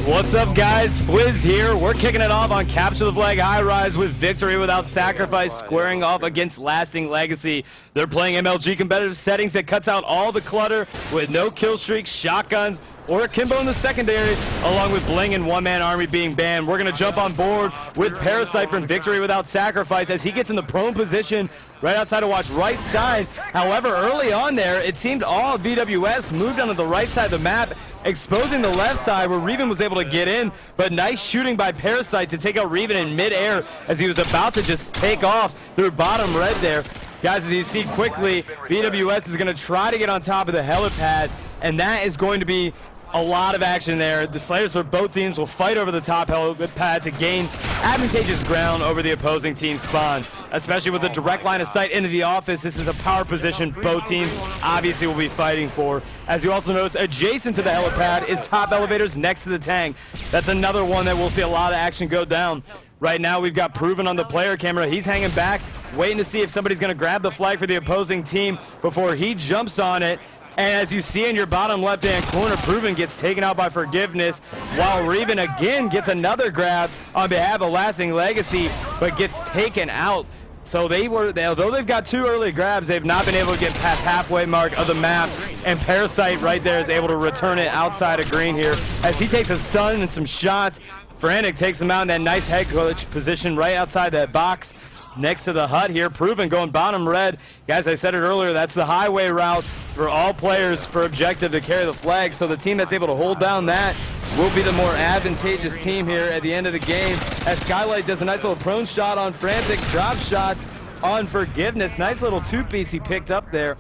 What's up, guys? Fwiz here. We're kicking it off on Capture the Flag High Rise with Victory Without Sacrifice squaring off against Lasting Legacy. They're playing MLG competitive settings that cuts out all the clutter with no kill streaks, shotguns, or Kimbo in the secondary, along with Bling and one-man army being banned. We're going to jump on board with Parasite from Victory Without Sacrifice as he gets in the prone position right outside of watch right side. However, early on there, it seemed all of VWS moved onto the right side of the map, exposing the left side where Reven was able to get in, but nice shooting by Parasite to take out Reven in midair as he was about to just take off through bottom red there. Guys, as you see quickly, VWS is going to try to get on top of the helipad, and that is going to be a lot of action there. The Slayers for both teams will fight over the top helipad to gain advantageous ground over the opposing team's spawn, especially with a direct line of sight into the office. This is a power position both teams obviously will be fighting for. As you also notice, adjacent to the helipad is top elevators next to the tank. That's another one that we'll see a lot of action go down. Right now, we've got Proven on the player camera. He's hanging back, waiting to see if somebody's going to grab the flag for the opposing team before he jumps on it. And as you see in your bottom left-hand corner, Proven gets taken out by Forgiveness, while Reven again gets another grab on behalf of Lasting Legacy, but gets taken out. So although they've got two early grabs, they've not been able to get past halfway mark of the map, and Parasite right there is able to return it outside of green here as he takes a stun and some shots. Frantic takes him out in that nice head coach position right outside that box next to the hut here. Proven going bottom red. Guys, I said it earlier, that's the highway route for all players for objective to carry the flag. So the team that's able to hold down that will be the more advantageous team here at the end of the game. As Skylight does a nice little prone shot on Frantic, drop shots on Forgiveness. Nice little two-piece he picked up there.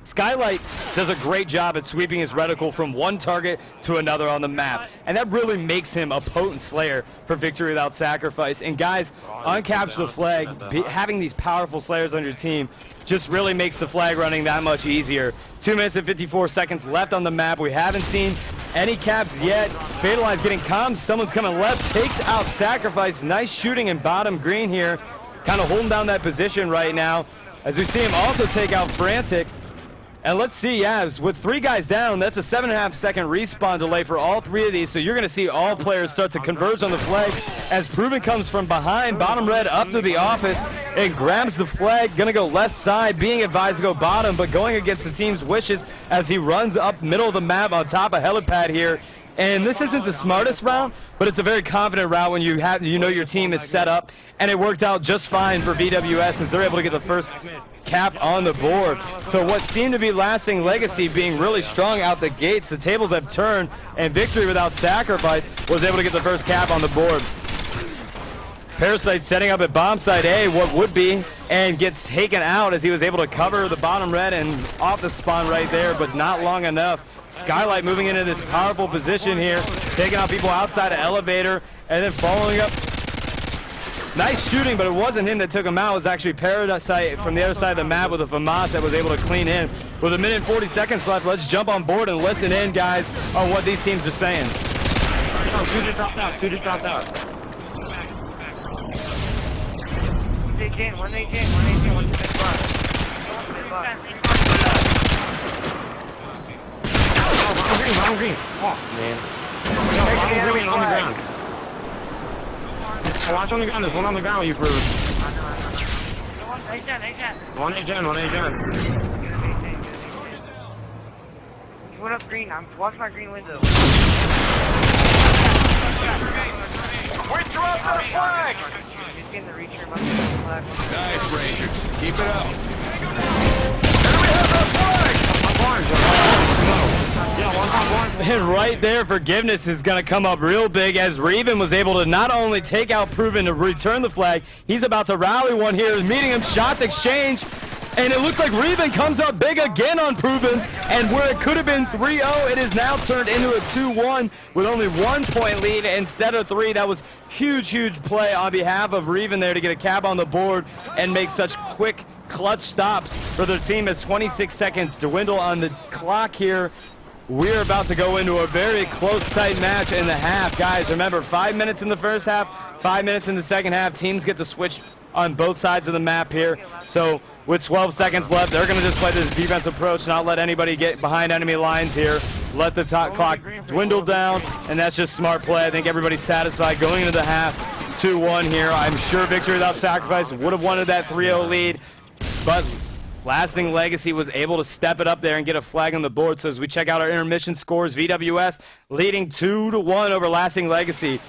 Skylight does a great job at sweeping his reticle from one target to another on the map, and that really makes him a potent Slayer for Victory Without Sacrifice. And guys, on Capture the Flag, having these powerful Slayers on your team just really makes the flag running that much easier. 2 minutes and 54 seconds left on the map. We haven't seen any caps yet. Fatalize getting comms. Someone's coming left, takes out Sacrifice. Nice shooting in bottom green here, kind of holding down that position right now, as we see him also take out Frantic. And let's see, Yavs, with 3 guys down, that's a 7.5 second respawn delay for all 3 of these, so you're going to see all players start to converge on the flag as Proven comes from behind, bottom red up to the office, and grabs the flag, going to go left side, being advised to go bottom, but going against the team's wishes as he runs up middle of the map on top of helipad here. And this isn't the smartest route, but it's a very confident route when you know your team is set up, and it worked out just fine for VWS as they're able to get the first cap on the board. So what seemed to be Lasting Legacy being really strong out the gates, the tables have turned, and Victory Without Sacrifice was able to get the first cap on the board. Parasite setting up at bomb site A, what would be, and gets taken out as he was able to cover the bottom red and off the spawn right there, but not long enough. Skylight moving into this powerful position here, taking out people outside of elevator, and then following up. Nice shooting, but it wasn't him that took him out. It was actually Parasite from the other side of the map with a FAMAS that was able to clean in. With 1 minute and 40 seconds left, let's jump on board and listen in, guys, on what these teams are saying. Who just dropped out? Who just dropped out? One Wrong green. Oh, man. No, green on the ground. Oh, watch on the ground. There's one on the ground, you prove. One A-gen. He went up green. I'm watching my green window. We dropped our flag! He's getting the reacher. Nice, Rangers. Keep it up. Enemy has our flag! And right there, Forgiveness is going to come up real big as Reven was able to not only take out Proven to return the flag, he's about to rally one here, meeting him, shots exchange, and it looks like Reven comes up big again on Proven, and where it could have been 3-0, it is now turned into a 2-1 with only 1 point lead instead of 3. That was huge play on behalf of Reven there to get a cap on the board and make such quick clutch stops for their team as 26 seconds dwindle on the clock here. We're about to go into a very close, tight match in the half. Guys, remember, 5 minutes in the first half, 5 minutes in the second half. Teams get to switch on both sides of the map here. So with 12 seconds left. They're going to just play this defense approach, not let anybody get behind enemy lines here. Let the top clock dwindle down, and that's just smart play. I think everybody's satisfied going into the half. 2-1 here. I'm sure Victory Without Sacrifice would have wanted that 3-0 lead, but Lasting Legacy was able to step it up there and get a flag on the board. So as we check out our intermission scores, VWS leading 2-1 over Lasting Legacy.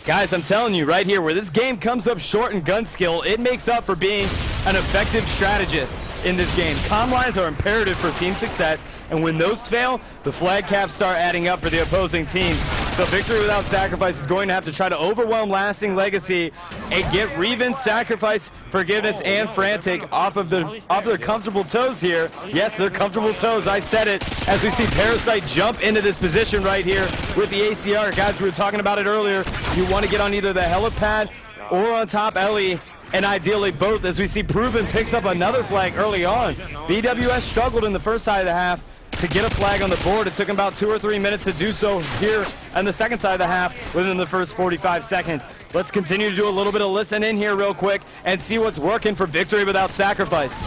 Guys, I'm telling you right here, where this game comes up short in gun skill, it makes up for being an effective strategist in this game. Comm lines are imperative for team success, and when those fail, the flag caps start adding up for the opposing teams. So Victory Without Sacrifice is going to have to try to overwhelm Lasting Legacy and get Reven, Sacrifice, Forgiveness, and Frantic off their comfortable toes here. Yes, they're comfortable toes. I said it. As we see Parasite jump into this position right here with the ACR. Guys, we were talking about it earlier. You want to get on either the helipad or on top Ellie, and ideally both, as we see Proven picks up another flag early on. VWS struggled in the first side of the half to get a flag on the board. It took them about 2 or 3 minutes to do so here on the second side of the half within the first 45 seconds. Let's continue to do a little bit of listen in here real quick and see what's working for Victory Without Sacrifice.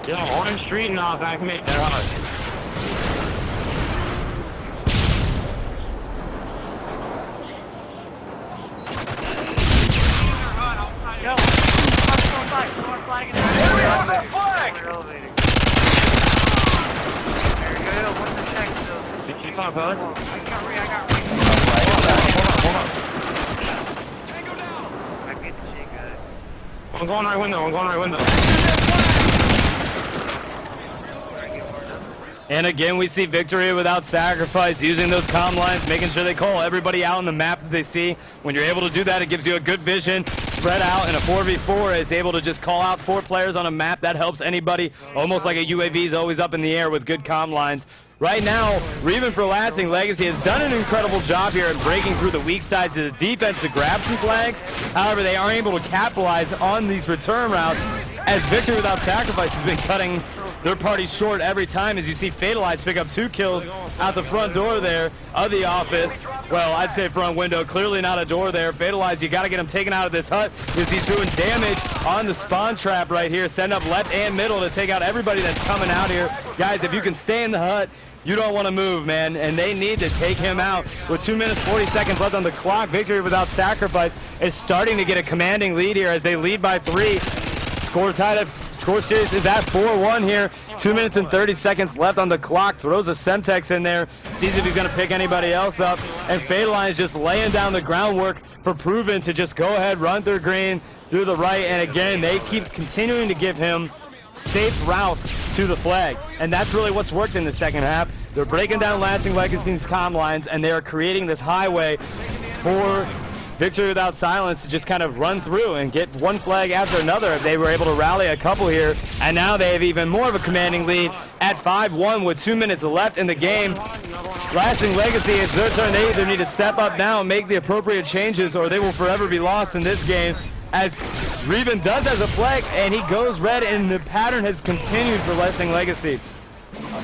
Yo, Orange Street now, I can make that hard. Yo, flag in there. Elevator. There you go, what's the check still? Did you come on, I got Ray. Hold on. I get the shit, guys. I'm going right window. And again, we see Victory Without Sacrifice using those comm lines, making sure they call everybody out on the map that they see. When you're able to do that, it gives you a good vision, spread out in a 4v4. It's able to just call out 4 players on a map. That helps anybody, almost like a UAV is always up in the air with good comm lines. Right now, Reven for Lasting Legacy has done an incredible job here at breaking through the weak sides of the defense to grab some flags. However, they aren't able to capitalize on these return routes, as Victory Without Sacrifice has been cutting their party short every time, as you see Fatalize pick up 2 kills out the front door there of the office. Well, I'd say front window, clearly not a door there. Fatalize, you got to get him taken out of this hut, because he's doing damage on the spawn trap right here. Send up left and middle to take out everybody that's coming out here. Guys, if you can stay in the hut, you don't want to move, man, and they need to take him out. With 2 minutes, 40 seconds left on the clock, Victory Without Sacrifice is starting to get a commanding lead here as they lead by 3. Score series is at 4-1 here. 2 minutes and 30 seconds left on the clock. Throws a Semtex in there, sees if he's going to pick anybody else up, and Fatalize just laying down the groundwork for Proven to just go ahead, run through green, through the right, and again, they keep continuing to give him safe routes to the flag, and that's really what's worked in the second half. They're breaking down Lasting Legacy's comm lines, and they are creating this highway for Victory Without Silence to just kind of run through and get one flag after another. They were able to rally a couple here, and now they have even more of a commanding lead at 5-1 with 2 minutes left in the game. Lasting Legacy, it's their turn. They either need to step up now and make the appropriate changes, or they will forever be lost in this game, as Reven does has a flag, and he goes red, and the pattern has continued for Lasting Legacy.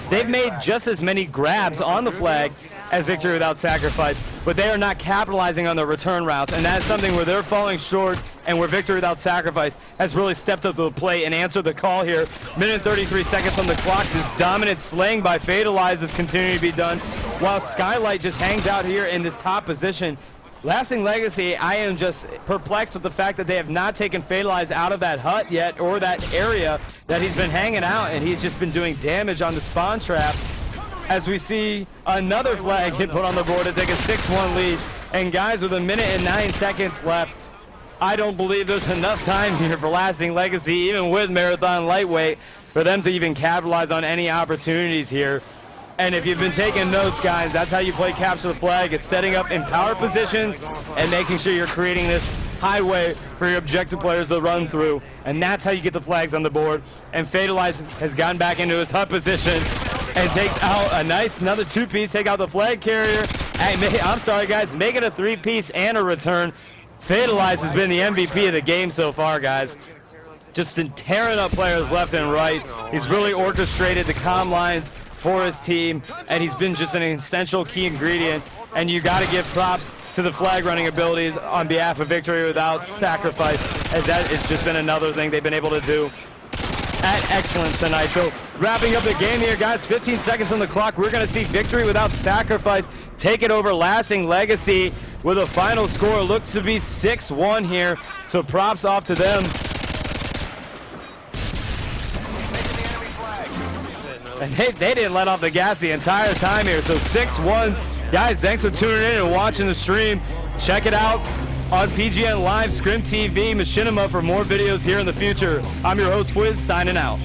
They've made just as many grabs on the flag as Victory Without Sacrifice, but they are not capitalizing on their return routes, and that's something where they're falling short, and where Victory Without Sacrifice has really stepped up to the plate and answered the call here. Minute 33 seconds on the clock. This dominant slaying by Fatalize is continuing to be done, while Skylight just hangs out here in this top position. Lasting Legacy, I am just perplexed with the fact that they have not taken Fatalize out of that hut yet, or that area that he's been hanging out, and he's just been doing damage on the spawn trap. As we see another flag get put on the board to take a 6-1 lead. And guys, with 1 minute and 9 seconds left, I don't believe there's enough time here for Lasting Legacy, even with Marathon Lightweight, for them to even capitalize on any opportunities here. And if you've been taking notes, guys, that's how you play Capture the Flag. It's setting up in power positions and making sure you're creating this highway for your objective players to run through. And that's how you get the flags on the board. And Fatalize has gotten back into his hut position and takes out a nice another 2-piece, take out the flag carrier. I'm sorry, guys, make it a 3-piece and a return. Fatalize has been the MVP of the game so far, guys. Just been tearing up players left and right. He's really orchestrated the comm lines for his team, and he's been just an essential key ingredient. And you got to give props to the flag running abilities on behalf of Victory Without Sacrifice. as that it's just been another thing they've been able to do at excellence tonight. So wrapping up the game here, guys, 15 seconds on the clock. We're going to see Victory Without Sacrifice take it over Lasting Legacy with a final score. Looks to be 6-1 here, so props off to them. And they didn't let off the gas the entire time here, so 6-1. Guys, thanks for tuning in and watching the stream. Check it out on PGN Live, Scrim TV, Machinima for more videos here in the future. I'm your host, Fwiz, signing out.